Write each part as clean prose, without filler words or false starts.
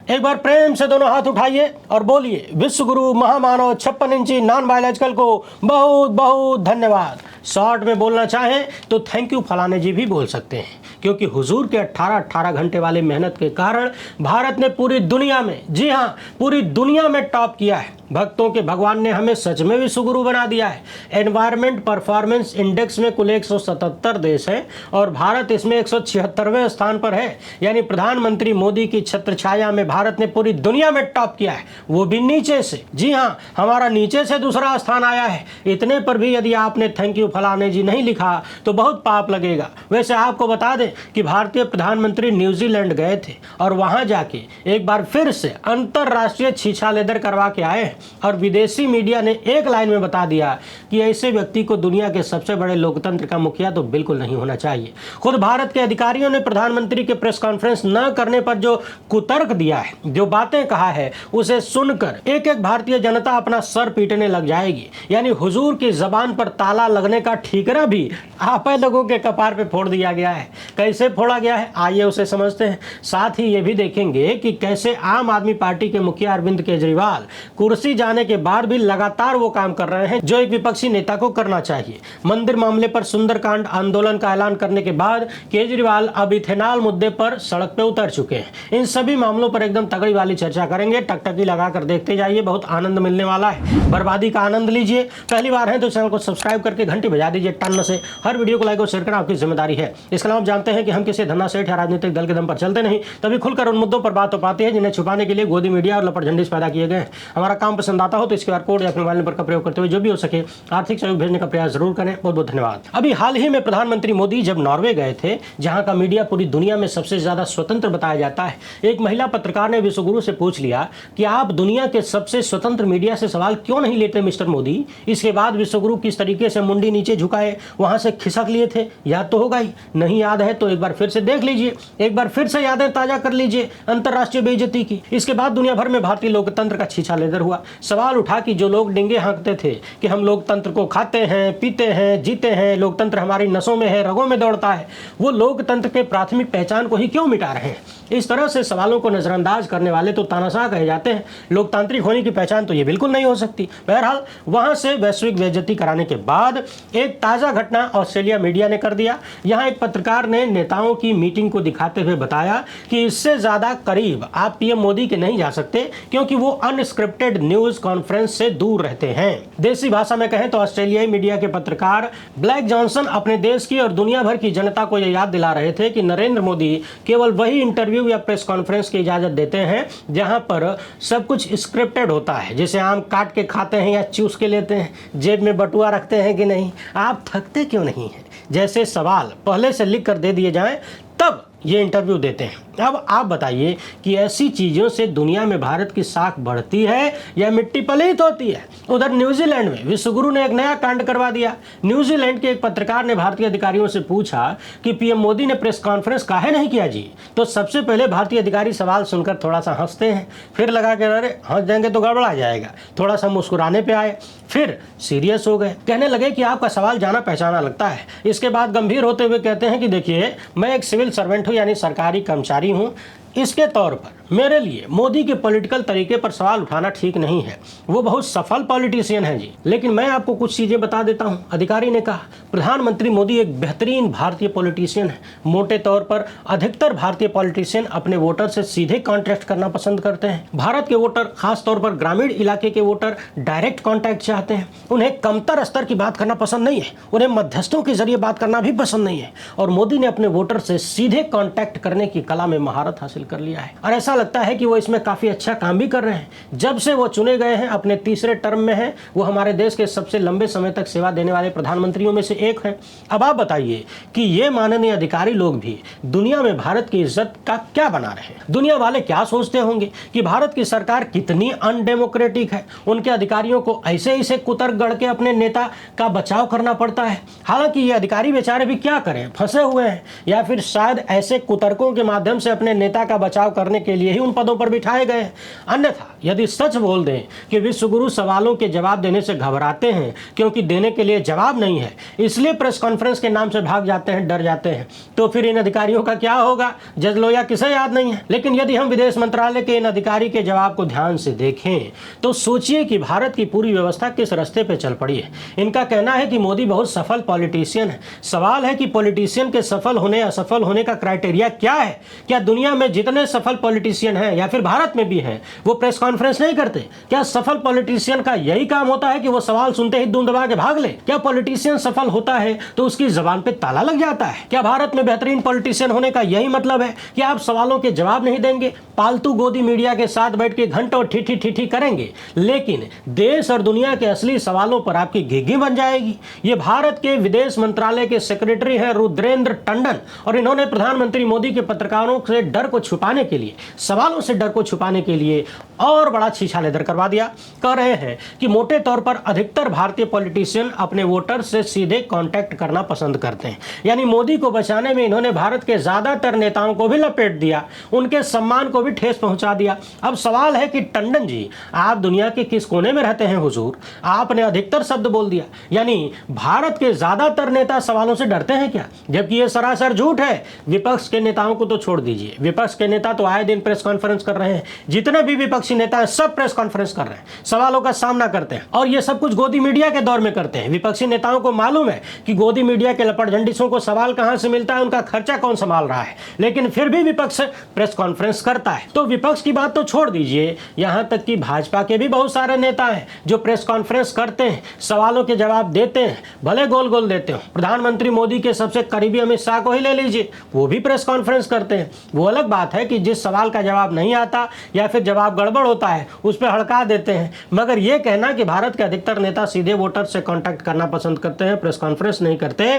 एक बार प्रेम से दोनों हाथ उठाइए और बोलिए विश्व गुरु महामानव 56 इंची नॉन बायोलॉजिकल को बहुत बहुत धन्यवाद। शॉर्ट में बोलना चाहें तो थैंक यू फलाने जी भी बोल सकते हैं, क्योंकि हुजूर के 18 घंटे वाले मेहनत के कारण भारत ने पूरी दुनिया में, जी हाँ पूरी दुनिया में टॉप किया है। भक्तों के भगवान ने हमें सच में विश्व गुरु बना दिया है। एनवायरमेंट परफॉर्मेंस इंडेक्स में कुल 177 देश हैं और भारत इसमें 176वें स्थान पर है। यानी प्रधानमंत्री मोदी की छत्र छाया में भारत ने पूरी दुनिया में टॉप किया है, वो भी नीचे से। जी हाँ, हमारा नीचे से दूसरा स्थान आया है। इतने पर भी यदि आपने थैंक यू फलाने जी नहीं लिखा तो बहुत पाप लगेगा। वैसे आपको बता दें कि भारतीय प्रधानमंत्री न्यूजीलैंड गए थे और वहां जाके एक बार फिर से अंतरराष्ट्रीय छीछा लेदर करवा के आए और विदेशी मीडिया ने एक लाइन में बता दिया कि ऐसे व्यक्ति को दुनिया के सबसे बड़े लोकतंत्र का मुखिया तो बिल्कुल नहीं होना चाहिए। खुद भारत के अधिकारियों ने प्रधानमंत्री के प्रेस कॉन्फ्रेंस न करने पर जो कुतर्क दिया है, जो बातें कहा है, उसे सुनकर एक एक भारतीय जनता अपना सर पीटने लग जाएगी। यानी हुजूर की जबान पर ताला लगने का ठीकरा भी आप लोगों के कपार पे फोड़ दिया गया है। कैसे फोड़ा गया है आइए उसे समझते हैं। साथ ही ये भी देखेंगे कि कैसे आम आदमी पार्टी के मुखिया अरविंद केजरीवाल कुर्सी जाने के बाद भी लगातार वो काम कर रहे हैं जो एक विपक्षी नेता को करना चाहिए। मंदिर मामले पर सुंदरकांड आंदोलन का ऐलान करने के बाद केजरीवाल अब इथेनॉल मुद्दे पर सड़क पे उतर चुके हैं। इन सभी मामलों पर एकदम तगड़ी वाली चर्चा करेंगे। टकटकी लगाकर देखते जाइए, बहुत आनंद मिलने वाला है। बर्बादी का आनंद लीजिए। पहली बार है तो चैनल को सब्सक्राइब करके घंटी बजा दीजिए टन से। हर वीडियो को लाइक और शेयर करना आपकी जिम्मेदारी है। इसके अलावा आप जानते हैं कि हम किसी धन्ना सेठ या राजनीतिक दल के दम पर चलते नहीं, तभी खुलकर उन मुद्दों पर बात हो पाती है जिन्हें छुपाने के लिए गोदी मीडिया और लपट झंडे पैदा किए गए हैं। हमारा काम पसंद आता हो तो इसके QR कोड या मोबाइल नंबर का प्रयोग करते हुए जो भी हो सके आर्थिक सहयोग भेजने का प्रयास जरूर करें। बहुत बहुत धन्यवाद। अभी हाल ही में प्रधानमंत्री मोदी जब नॉर्वे गए थे, जहां का मीडिया पूरी दुनिया में सबसे ज्यादा स्वतंत्र बताया जाता है, एक महिला पत्रकार ने विश्वगुरु से पूछ लिया कि आप दुनिया के सबसे स्वतंत्र मीडिया से सवाल क्यों नहीं लेते मिस्टर मोदी। इसके बाद विश्वगुरु किस तरीके से मुंडी नीचे झुकाए, वहां से खिसक लिए थे, याद तो होगा ही। नहीं याद है तो एक बार फिर से देख लीजिए, एक बार फिर से यादें ताजा कर लीजिए अंतरराष्ट्रीय बेइज्जती की। इसके बाद दुनिया भर में भारतीय लोकतंत्र का छीछा लेदर हुआ। सवाल उठा कि जो लोग डिंगे हाँकते थे कि हम लोकतंत्र को खाते हैं, पीते हैं, जीते हैं, लोकतंत्र हमारी नसों में है, रगों में दौड़ता है, वो लोकतंत्र के प्राथमिक पहचान को ही क्यों मिटा रहे हैं। इस तरह से सवालों को नजरअंदाज करने वाले तो तानाशाह कहे जाते हैं। लोकतांत्रिक होने की पहचान तो ये बिल्कुल नहीं हो सकती। बहरहाल वहां से वैश्विक बेइज्जती कराने के बाद एक ताजा घटना ऑस्ट्रेलिया मीडिया ने कर दिया। यहां एक पत्रकार ने नेताओं की मीटिंग को दिखाते हुए बताया कि इससे ज्यादा करीब आप पीएम मोदी के नहीं जा सकते, क्योंकि वो अनस्क्रिप्टेड न्यूज कॉन्फ्रेंस से दूर रहते हैं। देसी भाषा में कहें तो ऑस्ट्रेलियाई मीडिया के पत्रकार ब्लैक जॉनसन अपने देश की और दुनिया भर की जनता को यह याद दिला रहे थे कि नरेंद्र मोदी केवल वही इंटरव्यू या प्रेस कॉन्फ्रेंस की इजाजत देते हैं जहां पर सब कुछ स्क्रिप्टेड होता है, जैसे आम काट के खाते हैं या चूस के लेते हैं, जेब में बटुआ रखते हैं कि नहीं, आप थकते क्यों नहीं हैं, जैसे सवाल पहले से लिख कर दे दिए जाएं तब ये इंटरव्यू देते हैं। अब आप बताइए कि ऐसी चीज़ों से दुनिया में भारत की साख बढ़ती है या मिट्टी पलीत होती है। उधर न्यूजीलैंड में विश्वगुरु ने एक नया कांड करवा दिया। न्यूजीलैंड के एक पत्रकार ने भारतीय अधिकारियों से पूछा कि पीएम मोदी ने प्रेस कॉन्फ्रेंस काहे नहीं किया जी। तो सबसे पहले भारतीय अधिकारी सवाल सुनकर थोड़ा सा हंसते हैं, फिर लगा के अरे हंस देंगे तो गड़बड़ा जाएगा, थोड़ा सा मुस्कुराने पे आए, फिर सीरियस हो गए, कहने लगे कि आपका सवाल जाना पहचाना लगता है। इसके बाद गंभीर होते हुए कहते हैं कि देखिए मैं एक सिविल सर्वेंट हूँ, यानी सरकारी कर्मचारी हूँ। इसके तौर पर मेरे लिए मोदी के पॉलिटिकल तरीके पर सवाल उठाना ठीक नहीं है। वो बहुत सफल पॉलिटिशियन है जी, लेकिन मैं आपको कुछ चीजें बता देता हूं। अधिकारी ने कहा प्रधानमंत्री मोदी एक बेहतरीन भारतीय पॉलिटिशियन है। मोटे तौर पर अधिकतर भारतीय पॉलिटिशियन अपने वोटर से सीधे कॉन्टैक्ट करना पसंद करते हैं। भारत के वोटर, खासतौर पर ग्रामीण इलाके के वोटर, डायरेक्ट कॉन्टैक्ट चाहते हैं। उन्हें कमतर स्तर की बात करना पसंद नहीं है, उन्हें मध्यस्थों के जरिए बात करना भी पसंद नहीं है। और मोदी ने अपने वोटर से सीधे कॉन्टैक्ट करने की कला में महारत हासिल कर लिया है और ऐसा लगता है कि वो इसमें काफी अच्छा काम भी कर रहे हैं। जब से वो चुने गए हैं, अपने तीसरे टर्म में हैं, वो हमारे देश के सबसे लंबे समय तक सेवा देने वाले प्रधानमंत्रियों में से एक हैं। अब आप बताइए कि ये माननीय अधिकारी लोग भी दुनिया में भारत की इज्जत का क्या बना रहे हैं। दुनिया वाले क्या सोचते होंगे कि भारत की सरकार कितनी अनडेमोक्रेटिक है। उनके अधिकारियों को ऐसे ऐसे कुतर्क गढ़ के अपने नेता का बचाव करना पड़ता है। हालांकि ये अधिकारी बेचारे भी क्या करें, फंसे हुए हैं, या फिर शायद ऐसे कुतर्कों के माध्यम से अपने नेता का बचाव करने के लिए ही उन पदों पर बिठाए गए हैं। अन्यथा यदि सच बोल दें कि विश्वगुरु सवालों के जवाब देने से घबराते हैं क्योंकि देने के लिए जवाब नहीं है, इसलिए प्रेस कॉन्फ्रेंस के नाम से भाग जाते हैं, डर जाते हैं, तो फिर इन अधिकारियों का क्या होगा? जज लोया किसे याद नहीं है? लेकिन यदि हम विदेश मंत्रालय के इन अधिकारी के जवाब को ध्यान से देखें तो सोचिए कि भारत की पूरी व्यवस्था किस रास्ते पे चल पड़ी है। इनका कहना है कि मोदी बहुत सफल पॉलिटिशियन है। सवाल है कि पॉलिटिशियन के सफल होने असफल होने का क्राइटेरिया क्या है? क्या दुनिया में जितने सफल पॉलिटिशियन हैं या फिर भारत में भी हैं वो प्रेस कॉन्फ्रेंस नहीं करते? क्या सफल पॉलिटिशियन का यही काम होता है कि वो सवाल सुनते ही दुम दबा के भाग ले? क्या पॉलिटिशियन सफल होता है तो उसकी जबान पे ताला लग जाता है? क्या भारत में बेहतरीन पॉलिटिशियन होने का यही मतलब है कि आप सवालों के जवाब नहीं देंगे, पालतू गोदी मीडिया के साथ बैठ के घंटों ठीठी ठीठी करेंगे, लेकिन देश और दुनिया के असली सवालों पर आपकी घिघी बन जाएगी? ये भारत के विदेश मंत्रालय के सेक्रेटरी हैं रुद्रेंद्र टंडन, और इन्होंने प्रधानमंत्री मोदी के पत्रकारों से डर को छुपाने के लिए, सवालों से डर को छुपाने के लिए और बड़ा छीछा लेदर करवा दिया। कह रहे हैं कि मोटे तौर पर अधिकतर भारतीय पॉलिटिशियन अपने वोटर से सीधे कांटेक्ट करना पसंद करते हैं। यानी मोदी को बचाने में इन्होंने भारत के ज्यादातर नेताओं को भी लपेट दिया, उनके सम्मान को भी ठेस पहुंचा दिया। अब सवाल है कि टंडन जी, आप दुनिया के किस कोने में रहते हैं हुजूर? आपने अधिकतर शब्द बोल दिया, यानी भारत के ज्यादातर नेता सवालों से डरते हैं क्या? जबकि यह सरासर झूठ है। विपक्ष के नेताओं को तो छोड़ दीजिए, विपक्ष के नेता तो आए दिन प्रेस कॉन्फ्रेंस कर रहे हैं। जितने भी विपक्षी नेता हैं सब प्रेस कॉन्फ्रेंस कर रहे हैं, सवालों का सामना करते हैं, और ये सब कुछ गोदी मीडिया के दौर में करते हैं। विपक्षी नेताओं को मालूम है कि गोदी मीडिया के लपटझंडिसों को सवाल कहां से मिलता है, उनका खर्चा कौन संभाल रहा है, लेकिन फिर भी विपक्ष प्रेस कॉन्फ्रेंस करता है। तो विपक्ष की बात तो छोड़ दीजिए, यहां तक कि भाजपा के भी बहुत सारे नेता हैं जो प्रेस कॉन्फ्रेंस करते हैं, सवालों के जवाब देते हैं, भले गोल गोल देते हो। प्रधानमंत्री मोदी के सबसे करीबी अमित शाह को ही ले लीजिए, वो भी प्रेस कॉन्फ्रेंस करते हैं। वो अलग बात है कि जिस सवाल का जवाब नहीं आता या फिर जवाब गड़बड़ होता है उस पर हड़का देते हैं, मगर यह कहना कि भारत के अधिकतर नेता सीधे वोटर से कांटेक्ट करना पसंद करते हैं, प्रेस कॉन्फ्रेंस नहीं करते,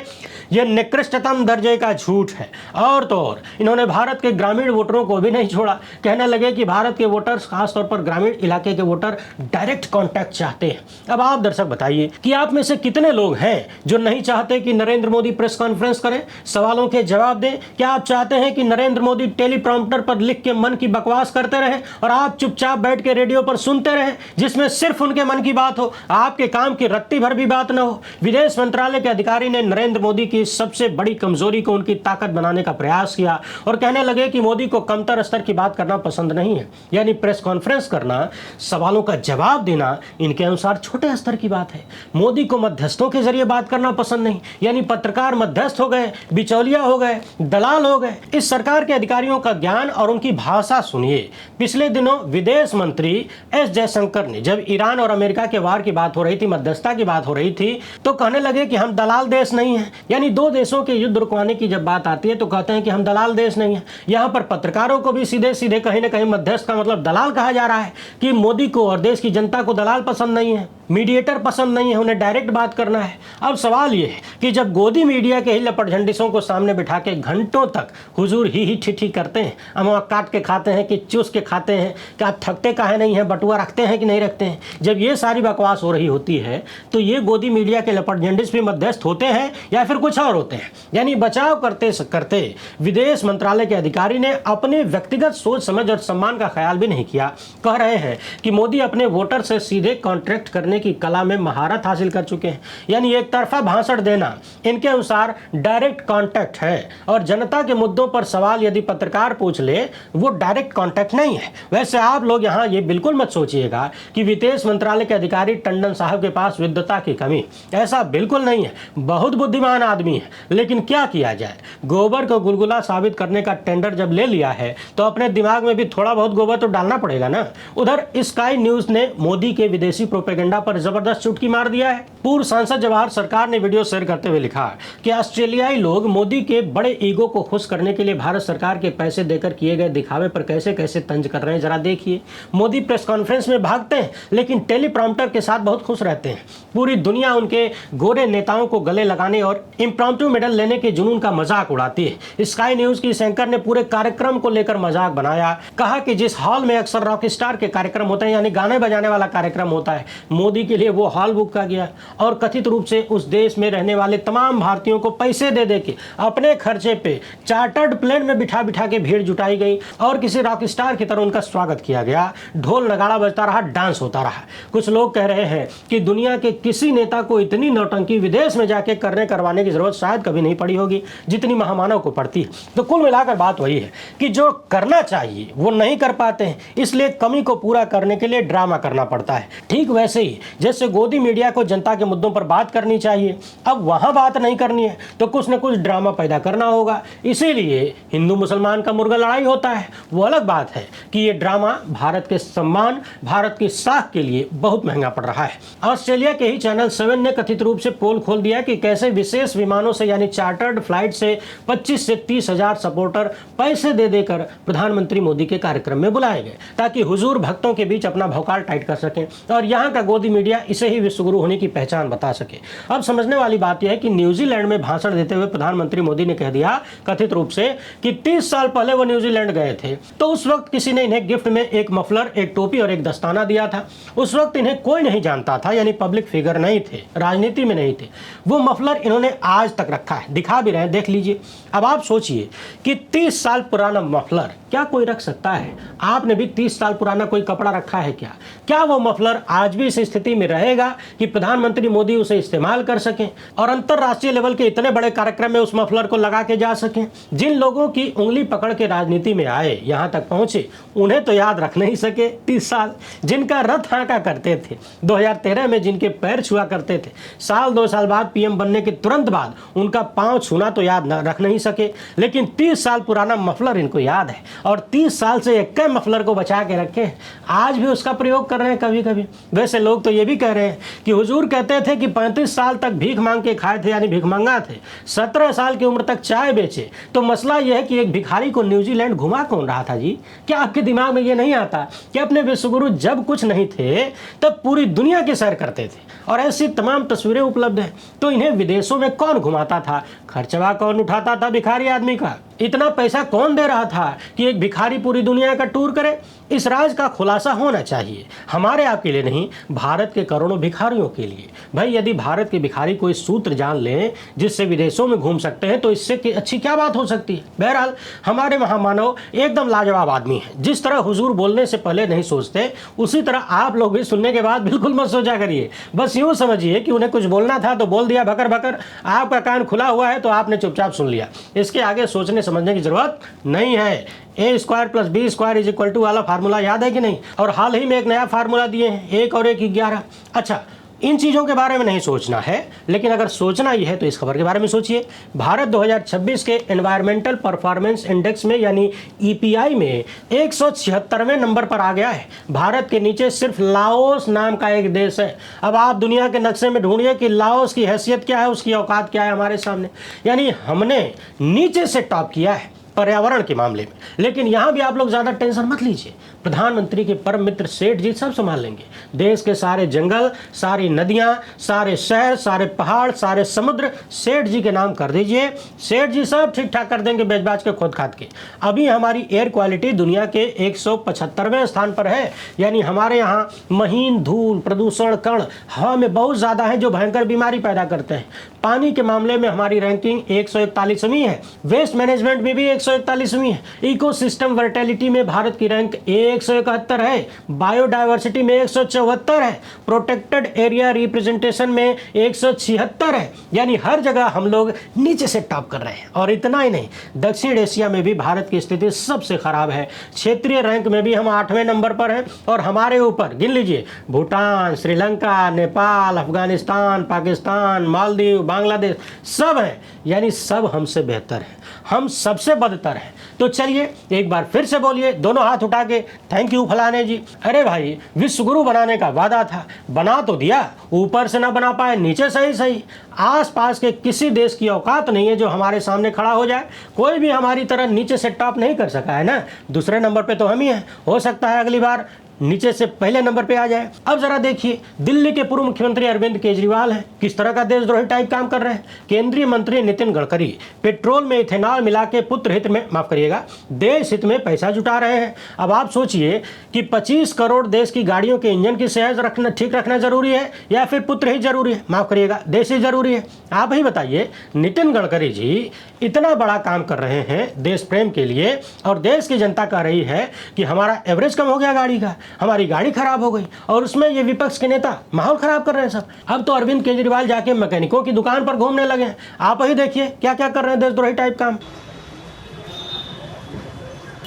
यह निकृष्टतम दर्जे का झूठ है। और तो और इन्होंने भारत के ग्रामीण वोटरों को भी नहीं छोड़ा। कहने लगे कि भारत के वोटर्स, खासतौर पर ग्रामीण इलाके के वोटर, डायरेक्ट कांटेक्ट चाहते हैं। अब आप दर्शक बताइए कि आप में से कितने लोग हैं जो नहीं चाहते कि नरेंद्र मोदी प्रेस कॉन्फ्रेंस करें, सवालों के जवाब दें? क्या आप चाहते हैं कि नरेंद्र मोदी टेलीप्रॉम्प्टर पर लिख के मन की बकवास करते रहें और आप चुपचाप बैठ के रेडियो पर सुनते रहें, जिसमें सिर्फ उनके मन की बात हो, आपके काम की रत्ती भर भी बात न हो? विदेश मंत्रालय के अधिकारी ने नरेंद्र मोदी की सबसे बड़ी कमजोरी को उनकी ताकत बनाने का प्रयास किया और कहने लगे कि मोदी को कमतर स्तर की बात करना पसंद नहीं है, यानी प्रेस कॉन्फ्रेंस करना, सवालों का जवाब देना इनके अनुसार छोटे स्तर की बात है। मोदी को मध्यस्थों के जरिए बात करना पसंद नहीं, यानी पत्रकार मध्यस्थ हो गए, बिचौलिया हो गए, दलाल हो गए। इस सरकार के अधिकारियों का ज्ञान और उनकी भाषा सुनिए। पिछले दिनों विदेश मंत्री एस जयशंकर ने, जब ईरान और अमेरिका के वार की बात हो रही थी, मध्यस्थता की बात हो रही थी, तो कहने लगे कि हम दलाल देश नहीं है। यानी दो देशों के युद्ध रुकवाने की जब बात आती है तो कहते हैं कि हम दलाल देश नहीं है। यहाँ पर पत्रकारों को भी सीधे सीधे कहीं ना कहीं मध्यस्थ का मतलब दलाल कहा जा रहा है कि मोदी को और देश की जनता को दलाल पसंद नहीं है, मीडिएटर पसंद नहीं है, उन्हें डायरेक्ट बात करना है। अब सवाल ये है कि जब गोदी मीडिया के ही लपटझंडिसों को सामने बिठा के घंटों तक हुजूर ही ठिठी करते हैं, अमवा काट के खाते हैं कि चूस के खाते हैं, कि आप थकते काहे नहीं हैं, बटुआ रखते हैं कि नहीं रखते हैं, जब ये सारी बकवास हो रही होती है तो ये गोदी मीडिया के लपटझंडिस भी मध्यस्थ होते हैं या फिर कुछ और होते हैं? यानी बचाव करते करते विदेश मंत्रालय के अधिकारी ने अपने व्यक्तिगत सोच समझ और सम्मान का ख्याल भी नहीं किया। कह रहे हैं कि मोदी अपने वोटर से सीधे कॉन्ट्रैक्ट करने की कला में महारत हासिल कर चुके हैं। यानी एक तरफा भाषण देना इनके अनुसार डायरेक्ट कांटेक्ट है, और जनता के मुद्दों पर सवाल यदि पत्रकार पूछ ले वो डायरेक्ट कांटेक्ट नहीं है। वैसे आप लोग यहाँ ये बिल्कुल मत सोचिएगा कि विदेश मंत्रालय के अधिकारी टंडन साहब के पास विद्वता की कमी, ऐसा बिल्कुल नहीं है। बहुत बुद्धिमान आदमी है, लेकिन क्या किया जाए, गोबर को गुलगुला साबित करने का टेंडर जब ले लिया है तो अपने दिमाग में भी थोड़ा बहुत गोबर तो डालना पड़ेगा ना। उधर स्काई न्यूज ने मोदी के विदेशी प्रोपेगेंडा पर जबरदस्त चुटकी मार दिया है। पूर्व सांसद जवाहर सरकार ने वीडियो शेयर करते हुए लिखा कि ऑस्ट्रेलियाई लोग मोदी के बड़े ईगो को खुश करने के लिए भारत सरकार के पैसे देकर किए गए दिखावे पर कैसे कैसे तंज कर रहे हैं, जरा देखिए। मोदी प्रेस कॉन्फ्रेंस में भागते हैं लेकिन टेलीप्रॉम्प्टर के साथ बहुत खुश रहते हैं। पूरी दुनिया उनके गोरे नेताओं को गले लगाने और इम्प्रॉम्प्टू मेडल लेने के जुनून का मजाक उड़ाती है। स्काई न्यूज की इस एंकर ने पूरे कार्यक्रम को लेकर मजाक बनाया, कहा कि जिस हॉल में अक्सर रॉक स्टार के कार्यक्रम होते हैं, यानी गाने बजाने वाला कार्यक्रम होता है, मोदी मोदी के लिए वो हॉल बुक किया गया और कथित रूप से उस देश में रहने वाले तमाम भारतीयों को पैसे दे के अपने खर्चे पे चार्टर्ड प्लेन में बिठा बिठा के भीड़ जुटाई गई और किसी रॉक स्टार की तरह उनका स्वागत किया गया। ढोल नगाड़ा बजता रहा, डांस होता रहा। कुछ लोग कह रहे हैं कि दुनिया के किसी नेता को इतनी नौटंकी विदेश में जाके करवाने की जरूरत शायद कभी नहीं पड़ी होगी जितनी महामानव को पड़ती है। तो कुल मिलाकर बात वही है कि जो करना चाहिए वो नहीं कर पाते हैं, इसलिए कमी को पूरा करने के लिए ड्रामा करना पड़ता है। ठीक वैसे ही जैसे गोदी मीडिया को जनता के मुद्दों पर बात करनी चाहिए, अब वहां बात नहीं करनी है तो कुछ न कुछ ड्रामा पैदा करना होगा। इसीलिए हिंदू मुसलमान का मुर्गा लड़ाई होता है। वो अलग बात है कि ये ड्रामा भारत के सम्मान, भारत की साख के लिए बहुत महंगा पड़ रहा है। ऑस्ट्रेलिया के ही चैनल 7 ने कथित रूप से पोल खोल दिया कि कैसे विशेष विमानों से यानी चार्टर्ड फ्लाइट से 25 से 30 हजार सपोर्टर पैसे दे देकर प्रधानमंत्री मोदी के कार्यक्रम में बुलाए गए ताकि हुजूर भक्तों के बीच अपना भौकाल टाइट कर सकें और यहाँ का गोदी मीडिया इसे ही विश्वगुरु होने की पहचान बता सके। अब समझने वाली बात यह है कि न्यूजीलैंड में भाषण देते हुए प्रधानमंत्री मोदी ने कह दिया कथित रूप से कि 30 साल पहले वो न्यूजीलैंड गए थे तो उस वक्त किसी ने इन्हें गिफ्ट में एक मफलर, एक टोपी और एक दस्ताना दिया था। उस वक्त इन्हें कोई नहीं जानता था, यानी पब्लिक फिगर नहीं थे, राजनीति में नहीं थे। वो मफलर इन्होंने आज तक रखा है, दिखा भी रहे हैं, देख लीजिए। अब आप सोचिए कि 30 साल पुराना मफलर क्या कोई रख सकता है? आपने भी 30 साल पुराना कोई कपड़ा रखा है क्या? क्या वो मफलर आज भी इस स्थिति में रहेगा कि प्रधानमंत्री मोदी उसे इस्तेमाल कर सकें और अंतरराष्ट्रीय लेवल के इतने बड़े कार्यक्रम में उस मफलर को लगा के जा सकें? जिन लोगों की उंगली पकड़ के राजनीति में आए, यहां तक पहुंचे, उन्हें तो याद रख नहीं सके 30 साल। जिनका रथ हाँका करते थे 2013 में, जिनके पैर छुआ करते थे, साल 2 साल बाद पीएम बनने के तुरंत बाद उनका पांव छूना तो याद रख नहीं सके, लेकिन 30 साल पुराना मफलर इनको याद है और 30 साल से एक मफलर को बचा के रखे, आज भी उसका प्रयोग कर रहे हैं कभी कभी। वैसे लोग तो ये भी कह रहे हैं कि हुजूर कहते थे कि 35 साल तक भीख मांग के खाए थे, यानी भिखमंगा थे, 17 साल की उम्र तक चाय बेचे। तो मसला यह है कि एक भिखारी को न्यूजीलैंड घुमा कौन रहा था जी? क्या आपके दिमाग में ये नहीं आता कि अपने विश्वगुरु जब कुछ नहीं थे तब पूरी दुनिया की सैर करते थे और ऐसी तमाम तस्वीरें उपलब्ध हैं। तो इन्हें विदेशों में कौन घुमाता था? खर्चवा कौन उठाता था भिखारी आदमी का? इतना पैसा कौन दे रहा था कि एक भिखारी पूरी दुनिया का टूर करे? इस राज का खुलासा होना चाहिए, हमारे आपके लिए नहीं, भारत के करोड़ों भिखारियों के लिए। भाई यदि भारत के भिखारी कोई सूत्र जान ले जिससे विदेशों में घूम सकते हैं तो इससे अच्छी क्या बात हो सकती है। बहरहाल हमारे महामानव एकदम लाजवाब आदमी है। जिस तरह हुजूर बोलने से पहले नहीं सोचते, उसी तरह आप लोग भी सुनने के बाद बिल्कुल मत सोचा करिए। बस यूँ समझिए कि उन्हें कुछ बोलना था तो बोल दिया भकर भकर, आपका कान खुला हुआ है तो आपने चुपचाप सुन लिया। इसके आगे सोचने समझने की जरूरत नहीं है। a² + b² = वाला फार्मूला याद है कि नहीं? और हाल ही में एक नया फार्मूला दिए हैं, 1 और 1 11। अच्छा, इन चीज़ों के बारे में नहीं सोचना है, लेकिन अगर सोचना ही है तो इस खबर के बारे में सोचिए। भारत 2026 के एनवायरमेंटल परफॉर्मेंस इंडेक्स में यानी EPI में 176वें नंबर पर आ गया है। भारत के नीचे सिर्फ लाओस नाम का एक देश है। अब आप दुनिया के नक्शे में ढूंढिए कि लाओस की हैसियत क्या है, उसकी औकात क्या है हमारे सामने। यानी हमने नीचे से टॉप किया है पर्यावरण के मामले में। लेकिन यहां भी आप लोग ज्यादा टेंशन मत लीजिए, प्रधानमंत्री के परम मित्र सेठ जी सब संभाल लेंगे। देश के सारे जंगल, सारी नदियां, सारे शहर, सारे पहाड़, सारे समुद्र सेठ जी के नाम कर दीजिए, सेठ जी सब ठीक ठाक कर देंगे बेच बाच के, खोद खाद के। अभी हमारी एयर क्वालिटी दुनिया के 175वें स्थान पर है, यानी हमारे यहाँ महीन धूल, प्रदूषण, कण हवा में बहुत ज्यादा है जो भयंकर बीमारी पैदा करते हैं। पानी के मामले में हमारी रैंकिंग 141वीं है, वेस्ट मैनेजमेंट में भी 141वीं है, इकोसिस्टम वर्टेलिटी में भारत की रैंक 171 है, बायोडायवर्सिटी में 174 है, प्रोटेक्टेड एरिया रिप्रेजेंटेशन में 176 है। यानी हर जगह हम लोग नीचे से टॉप कर रहे हैं। और इतना ही नहीं, दक्षिण एशिया में भी भारत की स्थिति सबसे खराब है। क्षेत्रीय रैंक में भी हम 8वें नंबर पर हैं और हमारे ऊपर गिन लीजिए भूटान, श्रीलंका, नेपाल, अफगानिस्तान, पाकिस्तान, मालदीव, बांग्लादेश सब हैं। यानी सब हमसे बेहतर है, हम सबसे बदतर हैं। तो चलिए एक बार फिर से बोलिए दोनों हाथ उठा के, थैंक यू फलाने जी। अरे भाई, विश्व गुरु बनाने का वादा था, बना तो दिया, ऊपर से ना बना पाए नीचे सही सही। आसपास के किसी देश की औकात नहीं है जो हमारे सामने खड़ा हो जाए। कोई भी हमारी तरह नीचे से टॉप नहीं कर सका है ना। दूसरे नंबर पे तो हम ही हैं। हो सकता है अगली बार नीचे से पहले नंबर पे आ जाए। अब जरा देखिए, दिल्ली के पूर्व मुख्यमंत्री अरविंद केजरीवाल हैं, किस तरह का देशद्रोही टाइप काम कर रहे हैं। केंद्रीय मंत्री नितिन गडकरी पेट्रोल में इथेनॉल मिला के पुत्र हित में, माफ करिएगा, देश हित में पैसा जुटा रहे हैं। अब आप सोचिए कि 25 करोड़ देश की गाड़ियों के इंजन की सेहत रखना, ठीक रखना जरूरी है या फिर पुत्र हित जरूरी है, माफ करिएगा, देश हित जरूरी है। आप ही बताइए, नितिन गडकरी जी इतना बड़ा काम कर रहे हैं देश प्रेम के लिए, और देश की जनता कह रही है कि हमारा एवरेज कम हो गया गाड़ी का, हमारी गाड़ी खराब हो गई, और उसमें ये विपक्ष के नेता माहौल खराब कर रहे हैं सब। अब तो अरविंद केजरीवाल जाके मैकेनिकों की दुकान पर घूमने लगे हैं। आप ही देखिए क्या क्या कर रहे हैं देशद्रोही टाइप काम।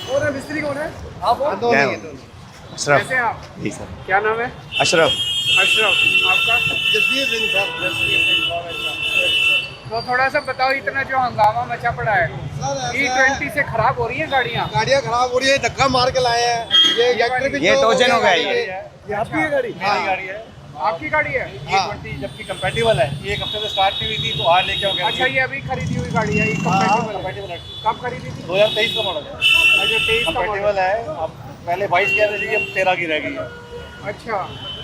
और मिस्त्री कौन है? आप हो? अशरफ। कैसे हैं आप? जी सर। क्या नाम है? अशरफ। अशरफ। आपका? जसवीर सिंह सर। तो थोड़ा सा बताओ, इतना जो हंगामा मचा पड़ा है, E20 से खराब हो रही है गाड़ियाँ खराब हो रही है, धक्का मार के लाए हैं। ये टोचन हो गया ये। आपकी है गाड़ी? मेरी गाड़ी है। आपकी गाड़ी है? E20 जबकि कंपैटिबल है, ये एक हफ्ते से स्टार्ट नहीं हुई थी, तो आज लेके आओ। अच्छा, ये अभी खरीदी हुई गाड़ी है, ये कंपैटिबल है। कब खरीदी थी? 2023 का मॉडल है। अच्छा, 23 का मॉडल कंपैटिबल है। अब पहले 22 कह रहे थे, अब 13 की रह गई है। अच्छा,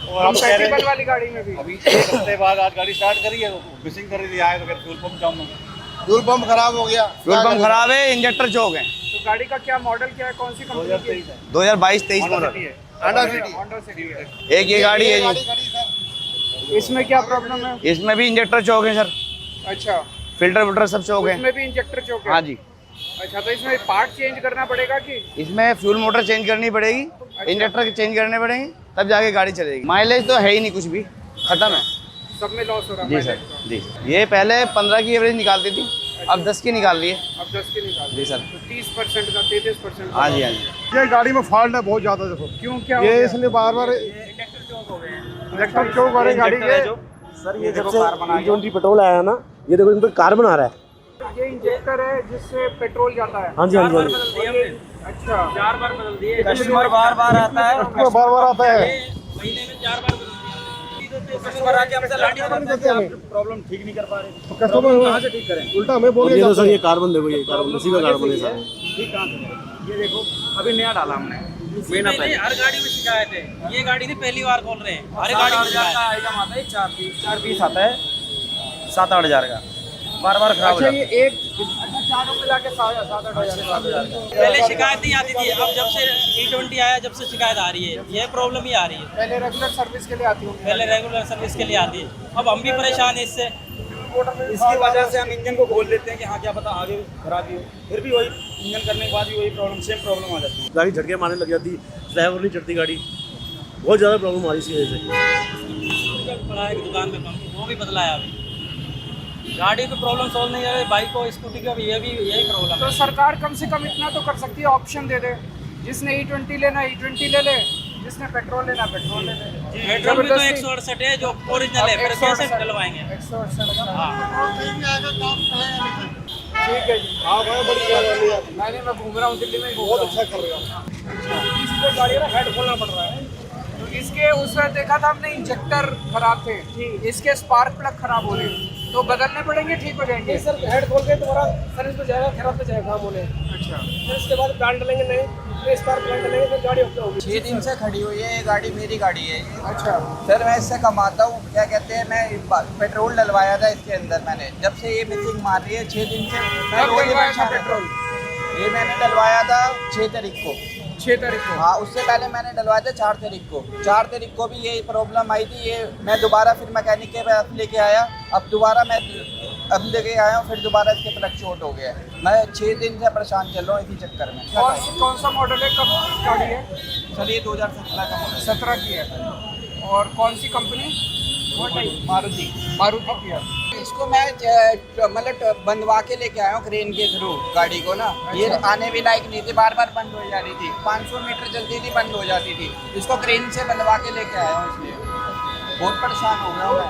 और अब कह रहे कंपैटिबल वाली गाड़ी में भी अभी एक हफ्ते बाद आज गाड़ी स्टार्ट करी है, मिसिंग कर रही थी, आए तो फिर फ्यूल पंप जाम। फ्यूल पंप खराब हो गया। फ्यूल पंप खराब है, इंजेक्टर चौक है। तो गाड़ी का क्या मॉडल क्या है, कौन सी कंपनी की? 2023 है। 2022-23 model. Honda city. Honda city है। एक ये गाड़ी है जी। इसमें क्या प्रॉब्लम है? इसमें भी इंजेक्टर चौक है सर। अच्छा, फिल्टर विल्टर सब चौक है। इसमें भी इंजेक्टर चौक है? हाँ जी। अच्छा, तो इसमें पार्ट चेंज करना पड़ेगा कि? इसमें फ्यूल मोटर चेंज करनी पड़ेगी, इंजेक्टर चेंज करने पड़ेंगे, तब जाके गाड़ी चलेगी। माइलेज तो है ही नहीं, कुछ भी खत्म है। सब में लॉस हो रहा है? जी सर। जी सर। ये पहले 15 की एवरेज निकालती थी, अब 10 की निकाल रही है। अब 10 की निकाल। जी सर। तो 30% का 33%? हाँ जी, हाँ जी। ये गाड़ी में फॉल्ट है बहुत ज्यादा। देखो क्यों, क्या ये इसलिए बार बार इंजेक्टर चौक हो रहे गाड़ी के। सर ये जब से E20 पेट्रोल आया है ना, ये देखो इन पर कार बना रहा है। ये इंजेक्टर है जिससे पेट्रोल जाता है? हाँ जी, हाँ जी। अच्छा, 4 बार बदल दिए। कस्टमर बार बार आता है, बार आता है। महीने में 4 बार कस्टमर आके हमसे लड़ने लगते हैं, प्रॉब्लम ठीक नहीं कर पा रहे। कस्टमर कहाँ से ठीक करें? उल्टा हमें बोल ये तो सर ये कार्बन देखो, ये कार्बन उसी का कार्बन है सर। ठीक कहाँ से? ये देखो अभी नया डाला हमने, महीना पहले। हर गाड़ी में शिकायत है, ये गाड़ी नहीं पहली बार खोल रहे हैं, हर गाड़ी में शिकायत है। आइटम आता है 4 पीस आता है 7-8 हज़ार का, बार बार खराब हो अच्छा, जाता है। ये अच्छा चारों मिला के 7-8 हज़ार। पहले शिकायत नहीं आती थी, अब जब से E20 आया जब से शिकायत आ रही है, ये प्रॉब्लम ही आ रही है। पहले रेगुलर सर्विस के लिए आती हूँ। पहले रेगुलर सर्विस के लिए आती है, अब हम भी परेशान हैं इससे। इसकी वजह से हम इंजन को खोल देते हैं कि हाँ क्या पता आगे खराबी हो, फिर भी वही इंजन करने के बाद भी वही प्रॉब्लम, सेम प्रॉब्लम आ जाती है। गाड़ी झटके मारने लग जाती, ड्राइवर नहीं चढ़ती गाड़ी, बहुत ज़्यादा प्रॉब्लम आ रही इसकी वजह से। पड़ा है कि दुकान में पंप, वो भी बदला है अभी। गाड़ी की प्रॉब्लम सॉल्व नहीं है, बाइक को स्कूटी का भी यही प्रॉब्लम तो है। सरकार कम से कम इतना तो कर सकती है, ऑप्शन दे दे, जिसने E20 लेना E20 ले ले, जिसने पेट्रोल लेना पेट्रोल ले ले। पेट्रोल भी तो 168 है जो ओरिजिनल है, फिर कैसे डलवाएंगे? 168 हाँ। ठीक है जी। हाँ भाई, बड़ी गाड़ी है। मैं घूम रहा हूँ दिल्ली में, बहुत अच्छा कर रहे हो। इसको गाड़ी का हेड खोलना पड़ रहा है। तो इसके उसमें देखा था हमने, इंजेक्टर खराब थे, इसके स्पार्क प्लग खराब हो रहे, तो बदलने पड़ेंगे, ठीक हो जाएंगे? सर हेड खोल के तुम्हारा सर्विस पे जाएगा, खराब पे जाएगा काम होने। अच्छा, फिर उसके बाद प्लांट डालेंगे, नहीं फिर स्पार्क प्लांट डालेंगे, फिर गाड़ी ओके होगी। 6 दिन से खड़ी हुई है ये गाड़ी, मेरी गाड़ी है। अच्छा। सर मैं इससे कमाता हूँ, क्या कहते हैं, मैं पेट्रोल डलवाया था इसके अंदर मैंने, जब से ये मिसिंग मार रही है 6 दिन से। मैं कब रोज डलवाया था परेशान पेट्रोल? ये मैंने डलवाया था 6 तारीख को। 6 तारीख को? हाँ, उससे पहले मैंने डलवाया था 4 तारीख को। 4 तारीख को भी यही प्रॉब्लम आई थी। ये मैं दोबारा फिर मैकेनिक के पास लेके आया, अब दोबारा मैं अब लेके आया हूँ, फिर दोबारा इसके प्लग शॉर्ट हो गया है। मैं 6 दिन से परेशान चल रहा हूँ इसी चक्कर में। कौन सा मॉडल है, कब की गाड़ी है? सर ये 2017 का मॉडल 17 की है। और कौन सी कंपनी? मारुति की है। इसको मैं मतलब बंधवा के लेके आया हूँ क्रेन के थ्रू गाड़ी को ना। ये आने भी लायक नहीं थी, बार बार बंद हो जा रही थी, 500 मीटर चलती थी बंद हो जाती थी। इसको क्रेन से बंधवा के लेके आया हूँ, इसलिए बहुत परेशान हो गया हूँ मैं।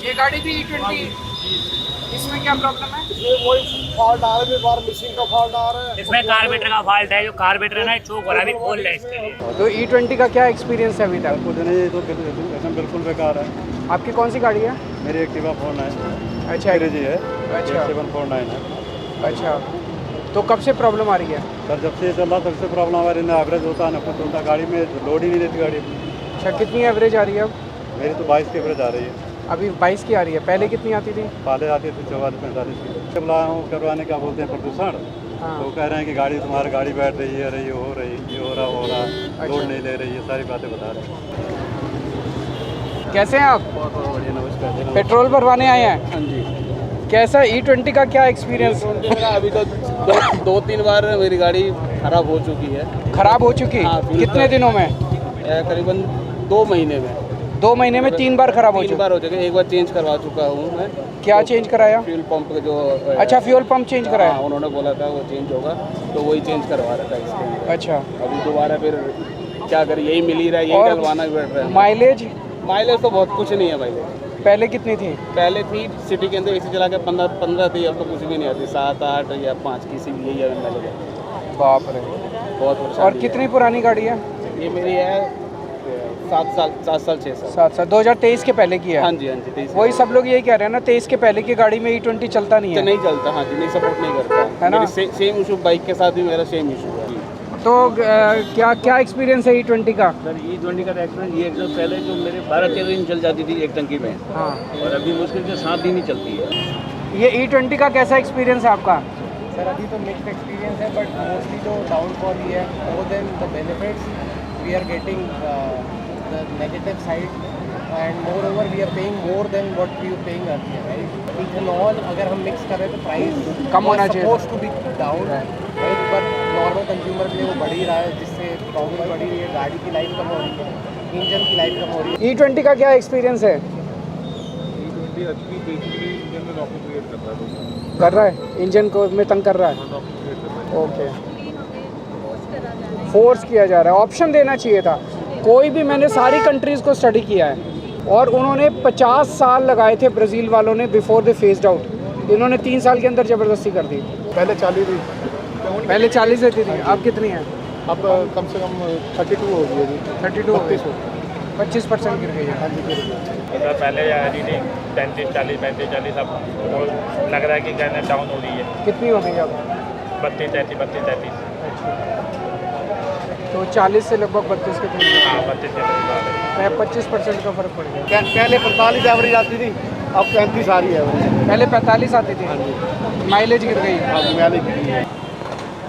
ये गाड़ी भी E20, इसमें क्या प्रॉब्लम है? ये वही फॉल्ट आ रहा है, बार मिसिंग का फॉल्ट आ रहा है। इसमें कार्बेटर का फॉल्ट है, जो कार्बेटर है ना चोक हो रहा है, अभी खोल रहे इसके लिए। तो E20 का क्या एक्सपीरियंस है अभी तक? ये तो बिल्कुल बेकार है। आपकी कौन सी गाड़ी है? मेरी एक्टिवा 4 है। अच्छा जी है। अच्छा 749 है। अच्छा। तो कब से प्रॉब्लम आ रही है? सर जब से ये चल रहा तब से प्रॉब्लम हमारे ना एवरेज होता है ना कुछ होता, गाड़ी में लोड ही नहीं देती गाड़ी। अच्छा, कितनी एवरेज आ रही है अब? मेरी तो 22 की एवरेज आ रही है। अभी 22 की आ रही है, पहले कितनी आती थी? पहले आती थी 44-45 की। जब लाया हूँ करवाने क्या बोलते हैं प्रदूषण, हाँ। तो कह रहे हैं कि गाड़ी तुम्हारी गाड़ी बैठ रही है, रही हो रही, ये हो रहा लोड नहीं ले रही है, सारी बातें बता रहे हैं। कैसे हैं आप? बहुत बढ़िया, नमस्कार। पेट्रोल भरवाने आए हैं? हाँ जी। कैसा E20 का क्या एक्सपीरियंस? अभी तो दो तीन बार मेरी गाड़ी खराब हो चुकी है। खराब हो चुकी? हाँ, कितने दिनों में? करीबन 2 महीने में। 2 महीने में 3 बार खराब हो 3 चुकी? बार हो चुके, एक बार चेंज करवा चुका हूँ मैं। क्या चेंज कराया? फ्यूल पंप जो अच्छा, फ्यूल पंप चेंज कराया? हाँ, उन्होंने बोला था वो चेंज होगा, तो वही चेंज करवा रहा था इसके। अच्छा, अभी दोबारा फिर क्या करें, यही मिल ही रहा है, यही और डलवाना भी पड़ रहा है। माइलेज? माइलेज तो बहुत कुछ नहीं है माइलेज। पहले कितनी थी? पहले थी सिटी के अंदर एसी चला के 15 थी, अब तो कुछ भी नहीं आती, 7, 8 या 5 किसी भी, यही अभी माइलेज है। बाप रे। बहुत परेशानी और है। कितनी पुरानी गाड़ी है? ये मेरी है 7 साल 6 साल। 7 साल। 2023 के पहले की है? हाँ जी, हाँ जी। 23 वही सब लोग यही कह रहे हैं ना, 23 के पहले की गाड़ी में E20 चलता नहीं है। नहीं चलता, हाँ जी, नहीं सपोर्ट नहीं करता है ना? सेम इशू बाइक के साथ भी मेरा सेम इशू है। तो क्या क्या एक्सपीरियंस है E20 का? सर E20 का एक्सपीरियंस ये एकदम पहले जो मेरे 12-13 दिन चल जाती थी एक टंकी में, हाँ, और अभी मुश्किल से 7 दिन ही चलती है। ये E20 का कैसा एक्सपीरियंस है आपका? सर अभी तो मिक्स्ड एक्सपीरियंस है, बट मोस्टली जो डाउनफॉल ही है, more than the benefits we are getting the negative side, and moreover we are paying more than what we were paying earlier, right? Ethanol अगर हम mix करें तो price कम होना चाहिए, suppose to be down, right? पर normal consumer के लिए वो बढ़ ही रहा है, जिससे प्रॉब्लम बढ़ ही रही है, गाड़ी की लाइफ कम हो रही है, इंजन की लाइफ कम हो रही है। E20 का क्या एक्सपीरियंस है? E20 अच्छी बेसिकली इंजन में नॉकिंग क्रिएट कर रहा है, कर रहा है, इंजन को में तंग कर रहा है। ओके, फोर्स किया जा रहा है, ऑप्शन देना चाहिए था। कोई भी, मैंने सारी कंट्रीज़ को स्टडी किया है और उन्होंने 50 साल लगाए थे ब्राज़ील वालों ने बिफोर दे फेस्ड आउट। इन्होंने 3 साल के अंदर ज़बरदस्ती कर दी। पहले 40 थी, पहले 40 रहती थी, अब कितनी है? अब कम से कम 32 हो गई है जी। 32 हो गई, 25% गिर गई है। हाँ जी, गिर गई। तो पहले यानी 35, 40, 35, 40 अब तो लग रहा है कि कहना डाउन हो रही है। कितनी हो गई अब? 32, 33। तो 40 से लगभग 32 के करीब, हाँ 32 के 25% का फ़र्क पड़ गया। पहले 45 एवरेज आती थी, अब 35 आ रही है एवरेज। पहले 45 आती थी, माइलेज गिर गई। अब माइलेज गिरी है।